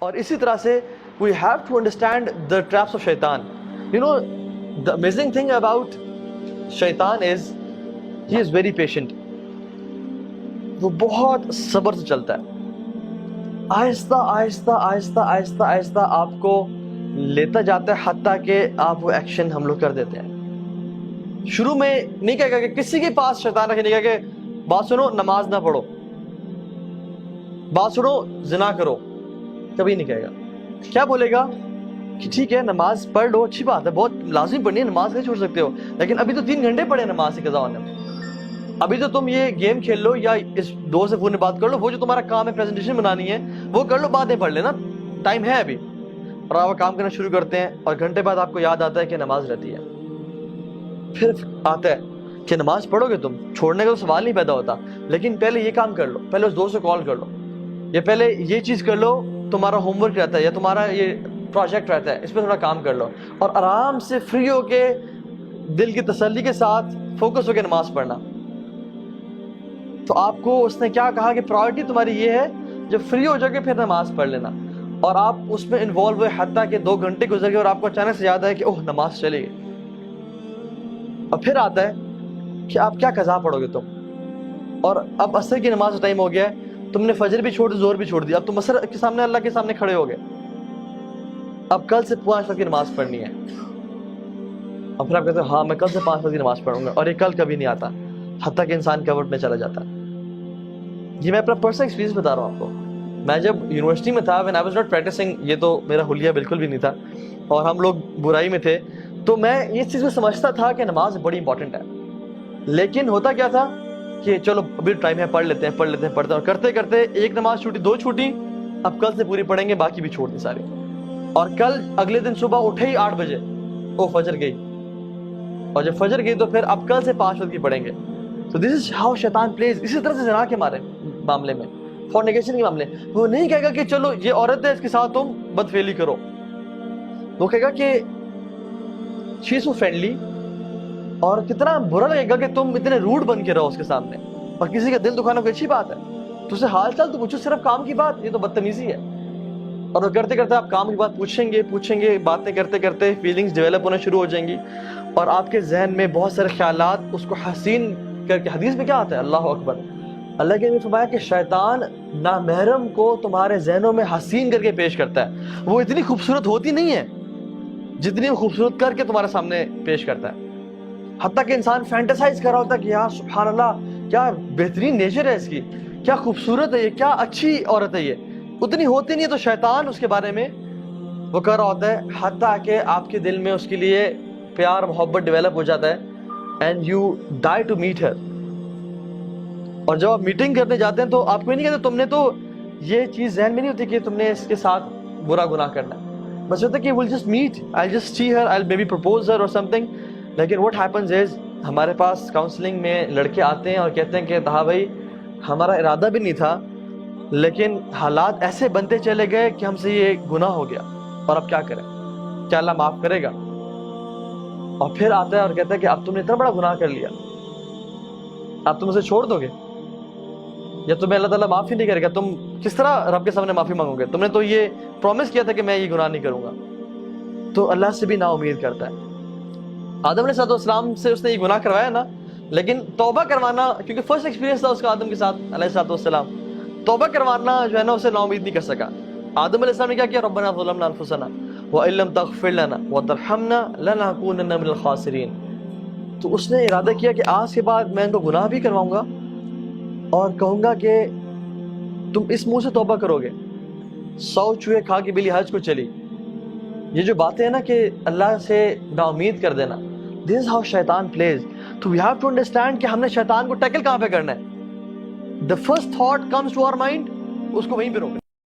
اور اسی طرح سے we have to understand the traps of shaitan. You know, the amazing thing about shaitan is he is very patient. وہ بہت صبر سے چلتا ہے، آہستہ آہستہ آہستہ آہستہ آہستہ آپ کو لیتا جاتا ہے، حتیٰ کہ آپ وہ ایکشن ہم لوگ کر دیتے ہیں۔ شروع میں نہیں کہے گا کہ کسی کے پاس شیطان رکھے، نہیں کہے کہ بات سنو نماز نہ پڑھو، بات سنو زنا کرو، کبھی نہیں کہے گا۔ کیا بولے گا کہ ٹھیک ہے نماز پڑھ لو، اچھی بات ہے، بہت لازمی پڑھنی ہے، نماز نہیں چھوڑ سکتے ہو، لیکن ابھی تو 3 گھنٹے پڑھے نماز سے قضا ہونے میں، ابھی تو تم یہ گیم کھیل لو یا اس دوست سے فون میں بات کر لو، وہ جو تمہارا کام ہے پریزنٹیشن بنانی ہے وہ کر لو، بعد میں پڑھ لینا، ٹائم ہے ابھی۔ اور آپ کام کرنا شروع کرتے ہیں اور گھنٹے بعد آپ کو یاد آتا ہے کہ نماز رہتی ہے، پھر آتا ہے کہ نماز پڑھو گے تم، چھوڑنے کا تو سوال نہیں پیدا ہوتا، لیکن پہلے یہ کام کر لو، پہلے اس دوست سے کال کر لو، یا پہلے یہ چیز کر لو، تمہارا ہوم ورک رہتا ہے یا تمہارا یہ پروجیکٹ رہتا ہے، اس پہ تھوڑا کام کر لو، اور آرام سے فری ہو کے دل کی تسلی کے ساتھ فوکس ہو کے نماز پڑھنا۔ تو آپ کو اس نے کیا کہا کہ پرائورٹی تمہاری یہ ہے، جب فری ہو جاؤ گے پھر نماز پڑھ لینا، اور آپ اس میں انوالو ہوئے حتیٰ کہ 2 گھنٹے گزر گئے اور آپ کو اچانک سے یاد ہے کہ اوہ نماز چلی گئی، اور پھر آتا ہے کہ آپ کیا قضا پڑھو گے تم، اور اب عصر کی نماز کا ٹائم ہو گیا ہے، تم نے فجر بھی چھوڑ دی، ظہر بھی چھوڑ دی، اب تم عصر کے سامنے اللہ کے سامنے کھڑے ہو گئے، اب کل سے 5 وقت کی نماز پڑھنی ہے، اور پھر آپ کہتے ہیں ہاں میں کل سے 5 وقت کی نماز پڑھوں گا، اور یہ کل کبھی نہیں آتا، حتیٰ کہ انسان کورٹ میں چلا جاتا ہے۔ یہ میں اپنا پرسنل ایکسپیرینس بتا رہا ہوں آپ کو، میں جب یونیورسٹی میں تھا when I was not practicing، یہ تو میرا حلیہ بالکل بھی نہیں تھا، اور ہم لوگ برائی میں تھے، تو میں اس چیز میں سمجھتا تھا کہ نماز بڑی امپورٹنٹ ہے، لیکن ہوتا کیا تھا کہ چلو ابھی ٹائم ہے، پڑھ لیتے ہیں پڑھتے ہیں، اور کرتے کرتے 1 نماز چھوٹی، 2 چھوٹی، اب کل سے پوری پڑھیں گے، باقی بھی چھوڑ دی ساری، اور کل اگلے دن صبح اٹھے ہی 8 بجے، وہ فجر گئی، اور جب فجر گئی تو پھر اب کل سے 5 وقت کی پڑھیں گے۔ So this is how شیطان plays۔ اسی طرح سے زنا کے معاملے میں، فورنیکیشن کے معاملے، وہ نہیں کہے گا کہ چلو یہ عورت ہے اس کے ساتھ تم بدفعلی کرو، وہ کہے گا کہ she is so friendly، اور کتنا برا لگے گا کہ تم اتنے روڈ بن کے رہو اس کے سامنے، اور کسی کا دل دکھانا کوئی اچھی بات ہے، تو اسے حال چال تو پوچھو، صرف کام کی بات، یہ تو بدتمیزی ہے۔ اور وہ کرتے کرتے آپ کام کی بات پوچھیں گے، باتیں کرتے کرتے فیلنگز ڈیولپ ہونا شروع ہو جائیں گی، اور آپ کے ذہن میں بہت سارے خیالات اس کو حسین کر کے، حدیث میں کیا آتا ہے، اللہ اکبر، اللہ کے نے فرمایا کہ شیطان نامحرم کو تمہارے ذہنوں میں حسین کر کے پیش کرتا ہے، وہ اتنی خوبصورت ہوتی نہیں ہے جتنی وہ خوبصورت کر کے تمہارے سامنے پیش کرتا ہے، حتیٰ کہ انسان فینٹیسائز کر رہا ہوتا ہے کہ یار سبحان اللہ کیا بہترین نیچر ہے اس کی، کیا خوبصورت ہے یہ، کیا اچھی عورت ہے یہ، اتنی ہوتی نہیں ہے، تو شیطان اس کے بارے میں وہ کر رہا ہوتا ہے، حتیٰ کہ آپ کے دل میں اس کے لیے پیار محبت ڈیولپ ہو جاتا ہے، and you die to meet her. اور جب آپ میٹنگ کرنے جاتے ہیں تو آپ کو نہیں کہتے، تم نے تو یہ چیز ذہن میں نہیں ہوتی کہ تم نے اس کے ساتھ برا گناہ کرنا ہے، بس ہوتا ہے کہ we'll just meet, I'll just see her, I'll maybe propose her or something، لیکن what happens is ہمارے پاس کاؤنسلنگ میں لڑکے آتے ہیں اور کہتے ہیں کہ ہاں بھائی ہمارا ارادہ بھی نہیں تھا، لیکن حالات ایسے بنتے چلے گئے کہ ہم سے یہ گناہ ہو گیا، اور اب کیا کریں، کیا اللہ معاف کرے گا؟ اور پھر آتا ہے اور کہتا ہے کہ اب تم نے اتنا بڑا گناہ کر لیا، اب تم اسے چھوڑ دو گے، یا تمہیں اللہ تعالیٰ معافی نہیں کرے گا، تم کس طرح رب کے سامنے معافی مانگو گے؟ تم نے تو یہ پرومس کیا تھا کہ میں یہ گناہ نہیں کروں گا۔ تو اللہ سے بھی نا امید کرتا ہے۔ آدم علیہ السلام سے اس نے یہ گناہ کروایا نا، لیکن توبہ کروانا، کیونکہ فرسٹ ایکسپیرینس تھا اس کا آدم کے ساتھ علیہ السلام، توبہ کروانا جو ہے نا اسے نا امید نہیں کر سکا۔ آدم علیہ السلام نے کیا کیا؟ ربنا ظلمنا انفسنا وان لم تغفر لنا وترحمنا لنکونن من الخاسرین۔ تو اس نے ارادہ کیا کہ آج کے بعد میں ان کو گناہ بھی کرواؤں گا، اور کہوں گا کہ تم اس منہ سے توبہ کرو گے، 100 چوہے کھا کے بلی حج کو چلی۔ یہ جو باتیں ہیں نا کہ اللہ سے نا امید کر دینا، this is how شیطان plays۔ تو we have to understand کہ ہم نے شیطان کو ٹیکل کہاں پہ کرنا ہے۔ the first thought comes to our mind، اس کو وہیں پہ روکنا۔